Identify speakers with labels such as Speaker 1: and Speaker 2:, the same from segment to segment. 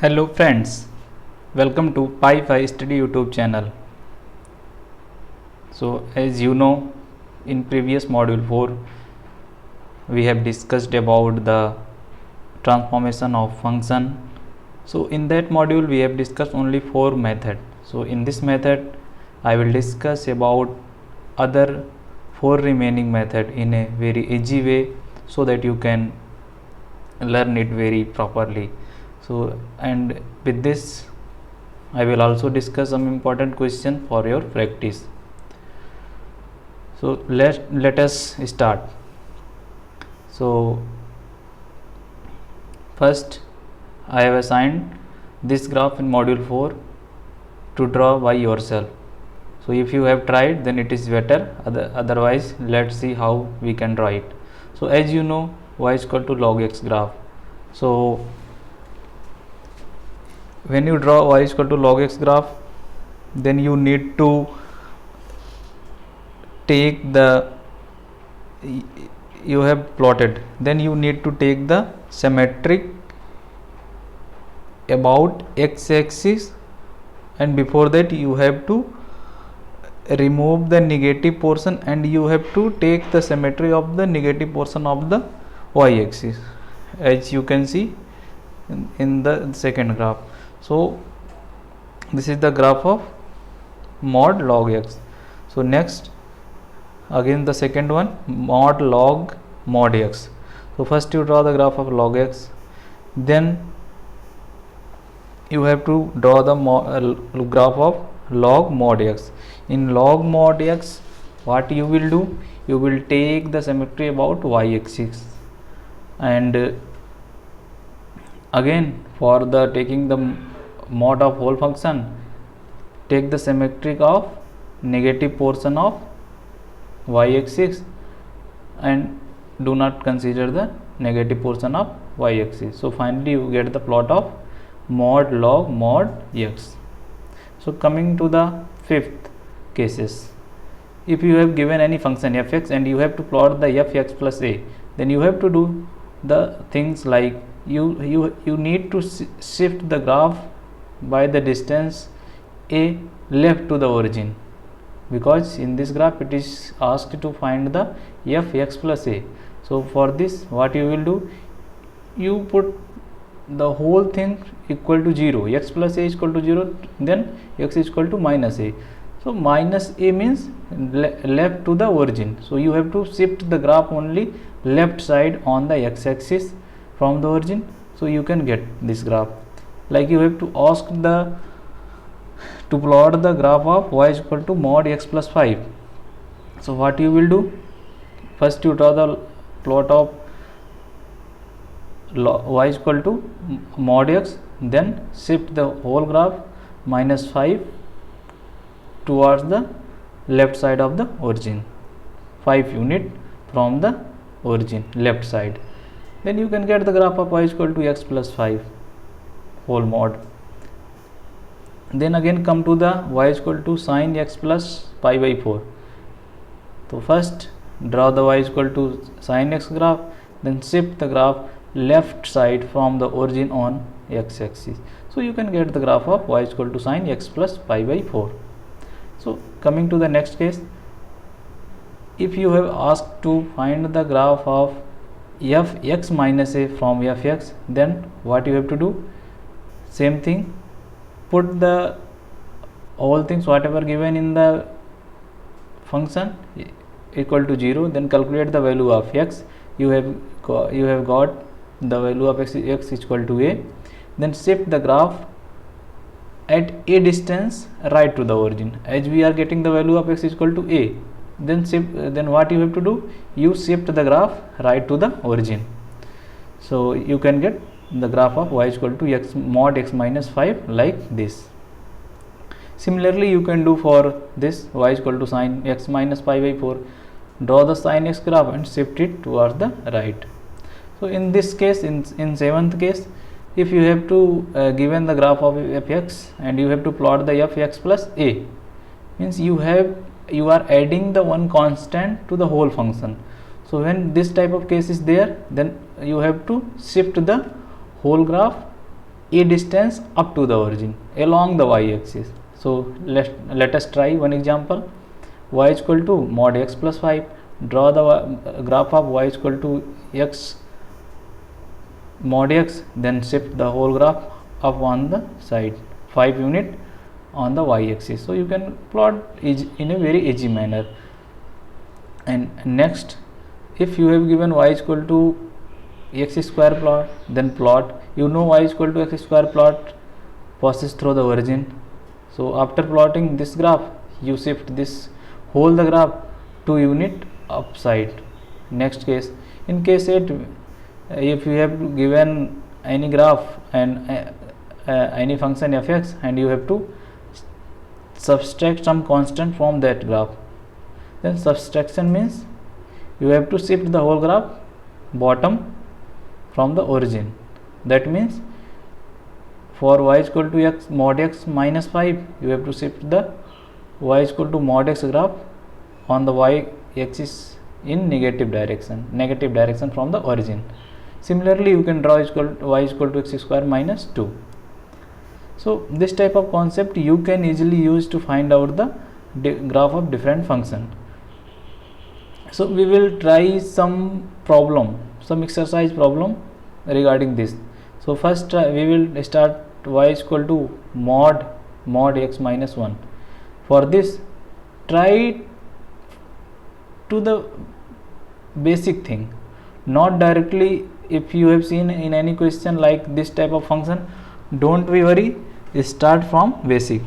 Speaker 1: Hello friends, welcome to Pi5 Study YouTube channel. So as you know, in previous module 4 we have discussed about the transformation of function. So in that module we have discussed only 4 methods. So in this method I will discuss about other 4 remaining method in a very easy way so that you can learn it very properly. So and with this I will also discuss some important question for your practice. So let us start. So first I have assigned this graph in module 4 to draw by yourself. So if you have tried, then it is better, otherwise let's see how we can draw it. So as you know, y is equal to log x graph. So when you draw y is equal to log x graph, then you need to take the, you have plotted, then you need to take the symmetric about x-axis, and before that you have to remove the negative portion and you have to take the symmetry of the negative portion of the y-axis, as you can see in the second graph. So this is the graph of mod log x. So next again the second one, mod log mod x. So first you draw the graph of log x, then you have to draw the graph of log mod x. In log mod x, what you will do, you will take the symmetry about y-axis, and again for the taking the mod of whole function, take the symmetric of negative portion of y-axis and do not consider the negative portion of y-axis. So finally you get the plot of mod log mod x. So coming to the fifth cases, if you have given any function fx and you have to plot the fx plus a, then you have to do the things like you need to shift the graph by the distance a left to the origin, because in this graph it is asked to find the fx plus a. So for this what you will do, you put the whole thing equal to 0, x plus a is equal to 0, then x is equal to minus a. So minus a means left to the origin, so you have to shift the graph only left side on the x-axis from the origin, so you can get this graph. Like you have to ask the to plot the graph of y is equal to mod x plus 5. So what you will do, first you draw the plot of y is equal to mod x, then shift the whole graph minus 5 towards the left side of the origin, 5 unit from the origin left side, then you can get the graph of y is equal to x plus 5 whole mod. Then again come to the y is equal to sin x plus pi by 4. So first draw the y is equal to sin x graph, then shift the graph left side from the origin on x-axis, so you can get the graph of y is equal to sin x plus pi by 4. So coming to the next case, if you have asked to find the graph of fx minus a from fx, then what you have to do, same thing, put the all things whatever given in the function equal to 0, then calculate the value of x. You have got the value of x is equal to a, then shift the graph at a distance right to the origin, as we are getting the value of x is equal to a, then what you have to do, you shift the graph right to the origin, so you can get the graph of y is equal to x mod x minus 5 like this. Similarly you can do for this y is equal to sin x minus pi by 4, draw the sin x graph and shift it towards the right. So in this case, in seventh case, if you have to given the graph of fx and you have to plot the fx plus a, means you are adding the one constant to the whole function. So when this type of case is there, then you have to shift the whole graph a distance up to the origin along the y-axis. So let us try one example. Y is equal to mod x plus 5. Draw the graph of y is equal to x mod x, then shift the whole graph up on the side 5 unit on the y-axis. So you can plot in a very easy manner. And next, if you have given y is equal to x square plot, then plot, you know y is equal to x square plot passes through the origin. So after plotting this graph, you shift this whole the graph 2 unit upside. Next case, in case 8, if you have given any graph and any function fx, and you have to subtract some constant from that graph, then subtraction means you have to shift the whole graph bottom from the origin. That means for y is equal to x mod x minus 5, you have to shift the y is equal to mod x graph on the y axis in negative direction from the origin. Similarly, you can draw y is equal to x square minus 2. So this type of concept you can easily use to find out the graph of different function. So we will try some exercise problem regarding this. So first we will start y is equal to mod x minus 1. For this, try to the basic thing, not directly. If you have seen in any question like this type of function, don't be worry, start from basic,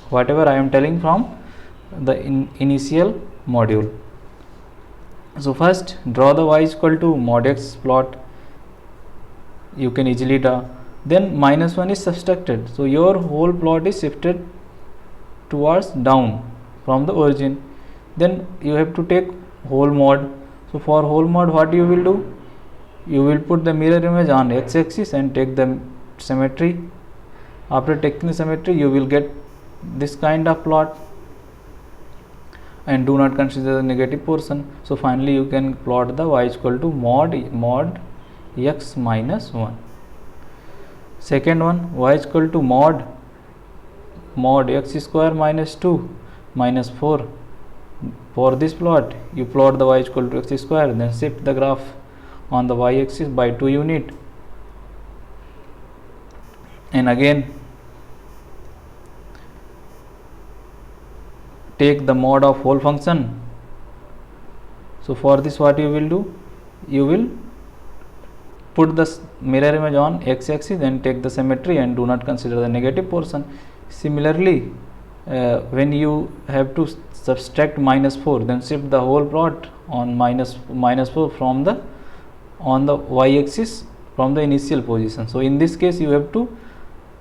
Speaker 1: whatever I am telling from the initial module. So first, draw the y is equal to mod x plot. You can easily draw. Then minus 1 is subtracted, so your whole plot is shifted towards down from the origin. Then you have to take whole mod. So for whole mod, what you will do? You will put the mirror image on x-axis and take the symmetry. After taking the symmetry, you will get this kind of plot, and do not consider the negative portion. So finally you can plot the y is equal to mod x minus 1. Second one, y is equal to mod x square minus 2 minus 4. For this plot, you plot the y is equal to x square, then shift the graph on the y-axis by 2 unit, and again take the mod of whole function. So for this, what you will do? You will put the mirror image on x-axis and take the symmetry and do not consider the negative portion. Similarly, when you have to subtract minus 4, then shift the whole plot on minus 4 from the on the y-axis from the initial position. So in this case, you have to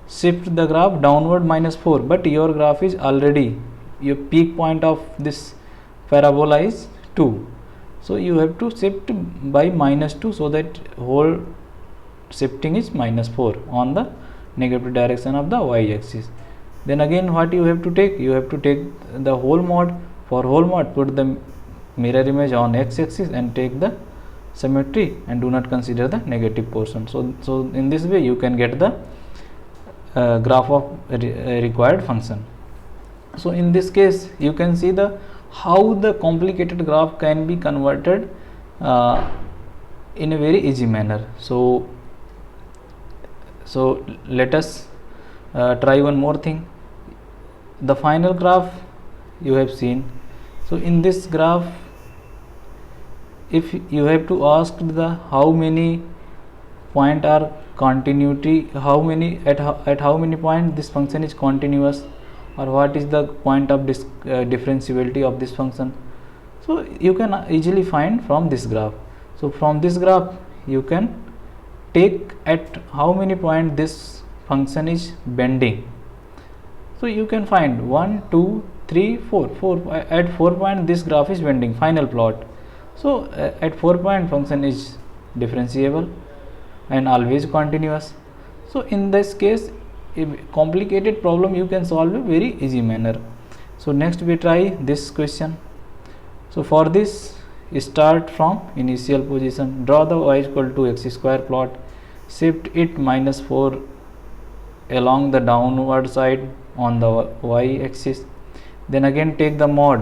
Speaker 1: shift the graph downward minus 4, but your graph is already, your peak point of this parabola is 2. So you have to shift by minus 2, so that whole shifting is minus 4 on the negative direction of the y-axis. Then again, what you have to take? You have to take the whole mod. For whole mod, put the mirror image on x-axis and take the symmetry and do not consider the negative portion. So in this way you can get the graph of required function. So in this case, you can see the how the complicated graph can be converted in a very easy manner. So let us try one more thing. The final graph you have seen. So in this graph, if you have to ask the how many point are continuity, how many at how many point this function is continuous, or what is the point of differentiability of this function. So you can easily find from this graph. So from this graph you can take at how many point this function is bending. So you can find 1, 2, 3, 4. At 4 point this graph is bending, final plot. So at 4 point function is differentiable and always continuous. So in this case, a complicated problem you can solve in a very easy manner. So next we try this question. So for this, start from initial position, draw the y is equal to x square plot, shift it minus 4 along the downward side on the y axis. Then again take the mod,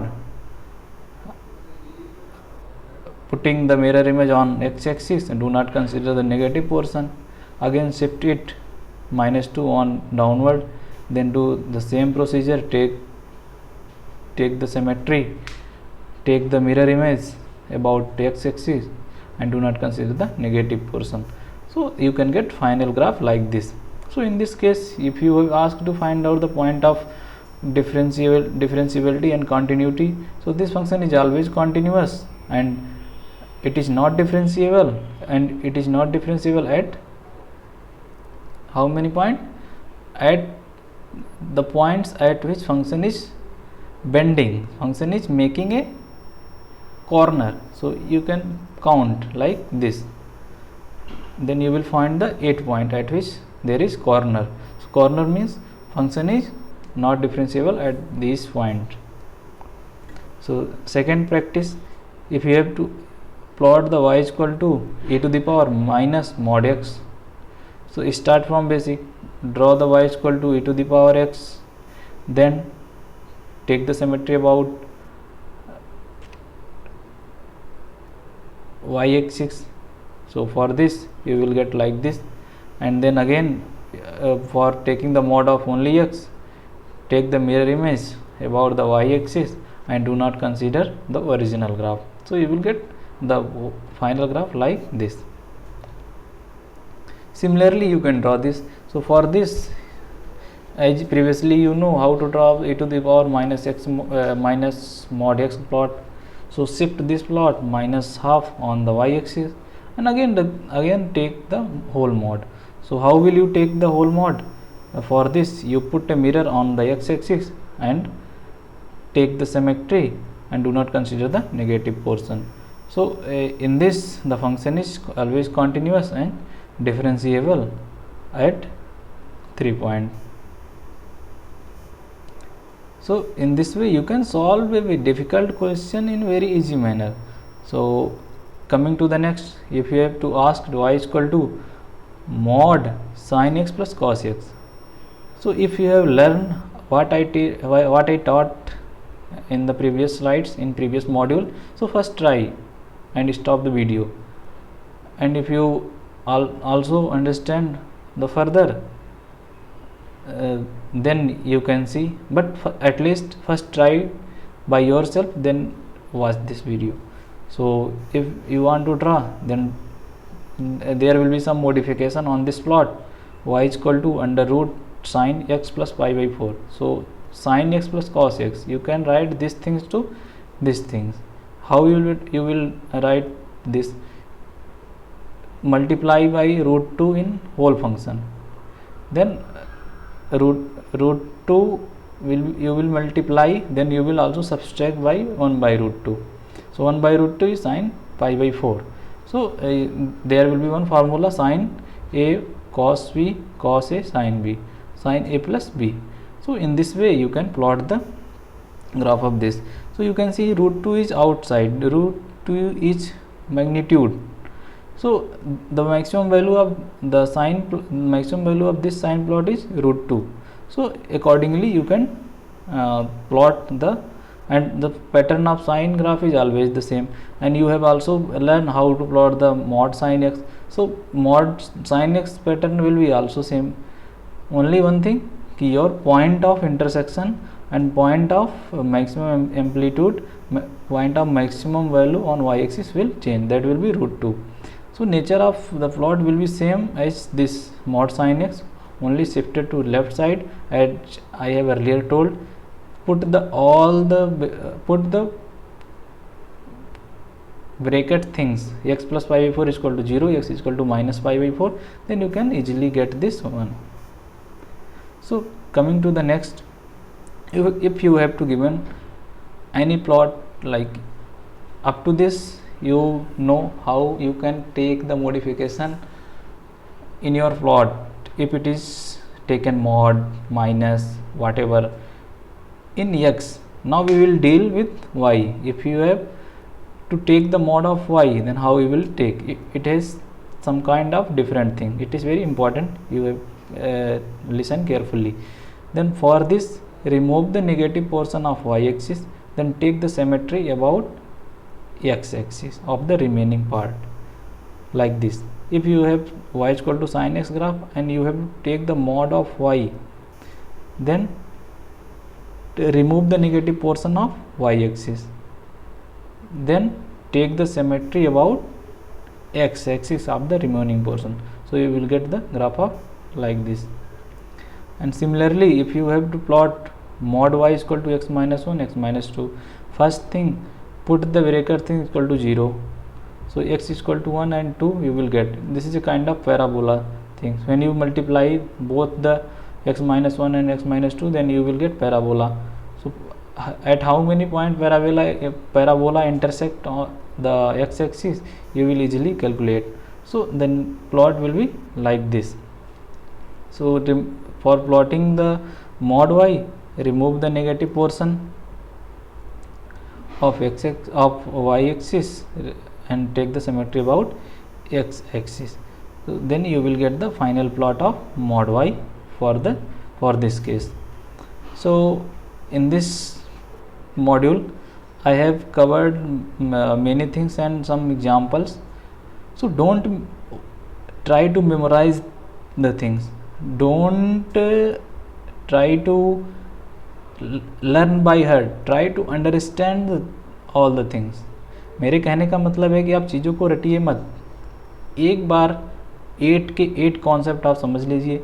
Speaker 1: putting the mirror image on x axis and do not consider the negative portion. Again shift it -2 on downward, then do the same procedure. Take the symmetry, take the mirror image about x axis and do not consider the negative portion. So you can get final graph like this. So in this case, if you are asked to find out the point of differentiability and continuity, so this function is always continuous and it is not differentiable, and it is not differentiable at how many points? At the points at which function is bending, function is making a corner. So you can count like this, then you will find the 8 point at which there is corner. So corner means function is not differentiable at this point. So second practice, if you have to plot the y is equal to e to the power minus mod x, so start from basic, draw the y is equal to e to the power x, then take the symmetry about y axis. So for this you will get like this, and then again for taking the mod of only x, take the mirror image about the y axis and do not consider the original graph. So you will get the final graph like this. Similarly you can draw this. So for this, as previously you know how to draw e to the power minus x minus mod x plot. So shift this plot -12 on the y axis, and again take the whole mod. So how will you take the whole mod? For this you put a mirror on the x axis and take the symmetry and do not consider the negative portion. So in this the function is always continuous and differentiable at 3 points. So in this way you can solve a very difficult question in very easy manner. So coming to the next, if you have to ask y is equal to mod sin x plus cos x. So if you have learned what I taught in the previous slides, in previous module, so first try and stop the video, and if you also understand the further, then you can see, but at least first try by yourself, then watch this video. So if you want to draw, then there will be some modification on this plot. Y is equal to under root sin x plus pi by 4. So sin x plus cos x, you can write these things to these things. How you will write this? Multiply by root 2 in whole function, then root 2 you will multiply, then you will also subtract by 1 by root 2. So 1 by root 2 is sin pi by 4. So there will be one formula, sin a cos b cos a sin b, sin a plus b. So in this way you can plot the graph of this. So you can see root 2 is outside, root 2 is magnitude. So the maximum value of the maximum value of this sine plot is root 2. So accordingly you can plot and the pattern of sine graph is always the same, and you have also learned how to plot the mod sin x. So mod sin x pattern will be also same. Only one thing, your point of intersection and point of maximum amplitude, point of maximum value on y axis will change, that will be root 2. So nature of the plot will be same as this mod sin x, only shifted to left side, as I have earlier told. Put the bracket things, x plus pi by 4 is equal to 0, x is equal to minus pi by 4, then you can easily get this one. So coming to the next, if you have to given any plot, like up to this you know how you can take the modification in your plot. If it is taken mod, minus, whatever in x, now we will deal with y. If you have to take the mod of y, then how we will take it? It has some kind of different thing. It is very important, you have listen carefully. Then for this, remove the negative portion of y-axis, then take the symmetry about x-axis of the remaining part, like this. If you have y is equal to sin x graph and you have to take the mod of y, then remove the negative portion of y-axis, then take the symmetry about x-axis of the remaining portion, so you will get the graph of like this. And similarly, if you have to plot mod y is equal to x minus 1, x minus 2, first thing, put the bracket thing is equal to 0, so x is equal to 1 and 2 you will get. This is a kind of parabola thing. When you multiply both the x minus 1 and x minus 2, then you will get parabola. So at how many point parabola intersect on the x-axis, you will easily calculate. So then plot will be like this. So for plotting the mod y, remove the negative portion of y-axis and take the symmetry about x-axis. So then you will get the final plot of mod y for this case. So in this module I have covered many things and some examples. So don't try to memorize the things, don't try to learn by heart, try to understand all the things. मेरे कहने का मतलब है कि आप चीज़ों को रटिए मत, एक बार 8 कॉन्सेप्ट आप समझ लीजिए,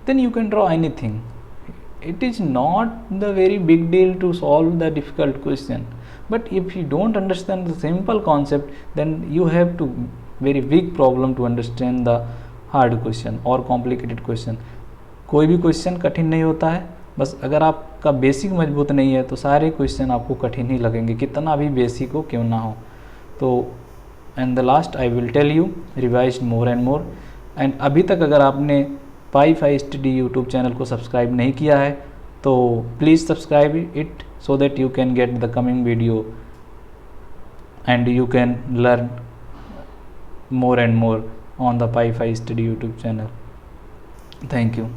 Speaker 1: then you can draw anything. It is not the very big deal to solve the difficult question, but if you don't understand the simple concept, then you have to very big problem to understand the hard question or complicated question. कोई भी question कठिन नहीं होता है, बस अगर आपका basic मजबूत नहीं है तो सारे क्वेश्चन आपको कठिन ही लगेंगे, कितना भी बेसिक हो क्यों ना हो. तो and the last I will tell you, revise more and more. And अभी तक अगर आपने Pi5 Study यूट्यूब चैनल को सब्सक्राइब नहीं किया है तो please subscribe it, so that you can get the coming video and you can learn more and more on the Pi5 Study YouTube channel. Thank you.